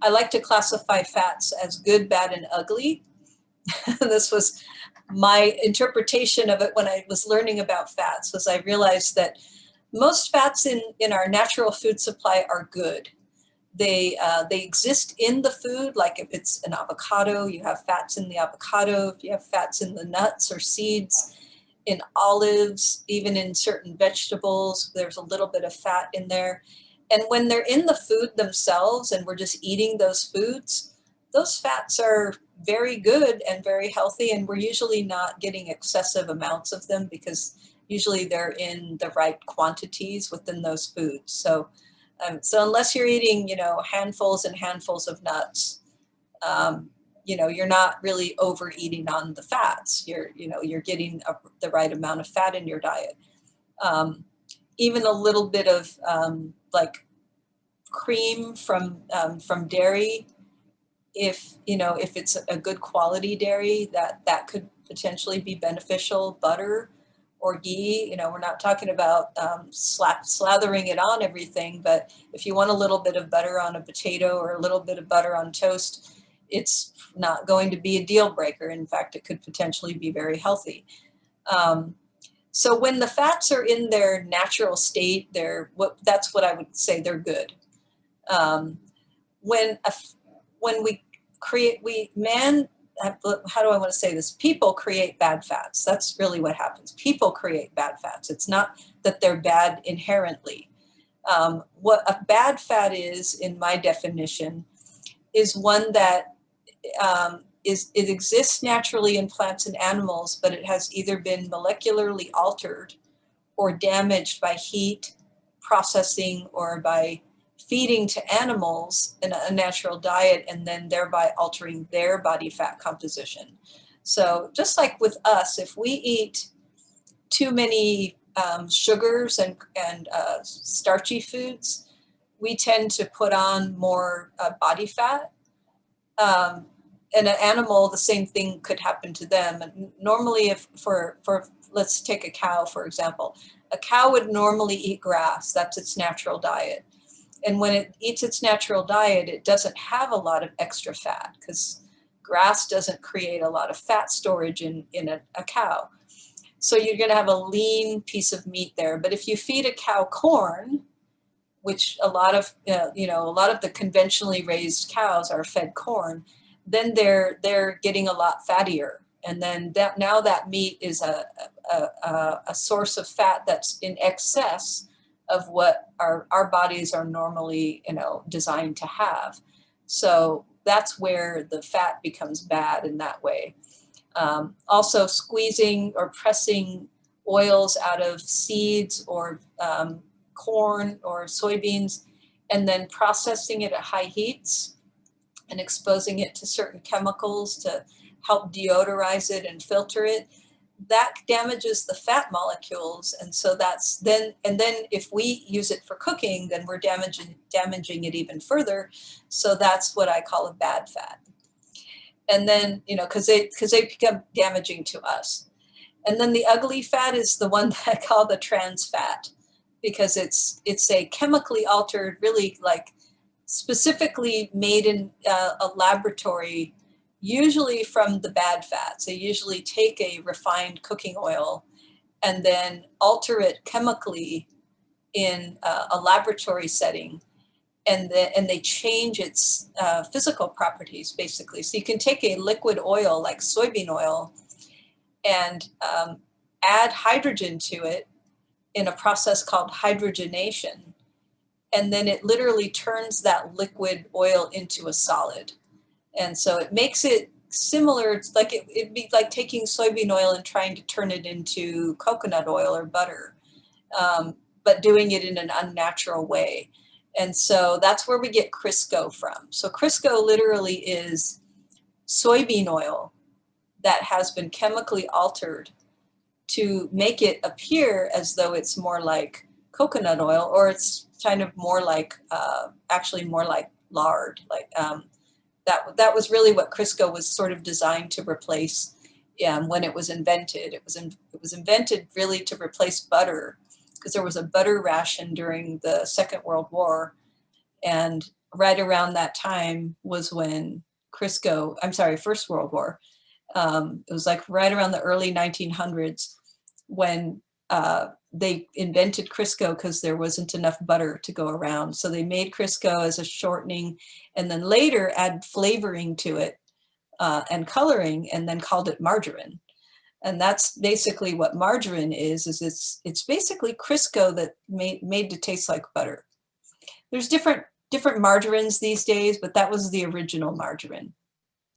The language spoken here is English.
I like to classify fats as good, bad, and ugly. This was my interpretation of it when I was learning about fats, was I realized that most fats in our natural food supply are good. They exist in the food, like if it's an avocado, you have fats in the avocado. If you have fats in the nuts or seeds, in olives, even in certain vegetables, there's a little bit of fat in there. And when they're in the food themselves and we're just eating those foods, those fats are very good and very healthy, and we're usually not getting excessive amounts of them because usually they're in the right quantities within those foods. So unless you're eating, handfuls and handfuls of nuts, you're not really overeating on the fats. You're getting the right amount of fat in your diet. Even a little bit of like cream from dairy, if it's a good quality dairy, that could potentially be beneficial. Butter or ghee, we're not talking about slathering it on everything, but if you want a little bit of butter on a potato or a little bit of butter on toast, it's not going to be a deal breaker. In fact, it could potentially be very healthy. So when the fats are in their natural state, that's what I would say they're good. When how do I want to say this? People create bad fats. That's really what happens. People create bad fats. It's not that they're bad inherently. What a bad fat is, in my definition, is one that it exists naturally in plants and animals, but it has either been molecularly altered or damaged by heat, processing, or by feeding to animals in a natural diet, and then thereby altering their body fat composition. So just like with us, if we eat too many sugars and starchy foods, we tend to put on more body fat. And an animal, the same thing could happen to them. And normally, let's take a cow, for example. A cow would normally eat grass. That's its natural diet. And when it eats its natural diet, it doesn't have a lot of extra fat because grass doesn't create a lot of fat storage in a cow. So you're going to have a lean piece of meat there. But if you feed a cow corn, which a lot of the conventionally raised cows are fed corn, then they're getting a lot fattier. And then that meat is a source of fat that's in excess of what our bodies are normally, designed to have. So that's where the fat becomes bad in that way. Also, squeezing or pressing oils out of seeds or corn or soybeans, and then processing it at high heats and exposing it to certain chemicals to help deodorize it and filter it, that damages the fat molecules. And so then if we use it for cooking, then we're damaging it even further. So that's what I call a bad fat. And then, because they become damaging to us. And then the ugly fat is the one that I call the trans fat, because it's a chemically altered, really like specifically made in a laboratory, usually from the bad fats. They usually take a refined cooking oil and then alter it chemically in a laboratory setting, and they change its physical properties, basically. So you can take a liquid oil like soybean oil and add hydrogen to it in a process called hydrogenation, and then it literally turns that liquid oil into a solid. And so it makes it similar. It's like it'd be like taking soybean oil and trying to turn it into coconut oil or butter, but doing it in an unnatural way. And so that's where we get Crisco from. So Crisco literally is soybean oil that has been chemically altered to make it appear as though it's more like coconut oil, or it's kind of more like, actually more like lard. Like that was really what Crisco was sort of designed to replace when it was invented. It was invented really to replace butter, because there was a butter ration during the Second World War, and right around that time was when Crisco, I'm sorry, First World War. It was like right around the early 1900s when they invented Crisco because there wasn't enough butter to go around. So they made Crisco as a shortening and then later add flavoring to it and coloring and then called it margarine. And that's basically what margarine is it's basically Crisco that made to taste like butter. There's different margarines these days, but that was the original margarine.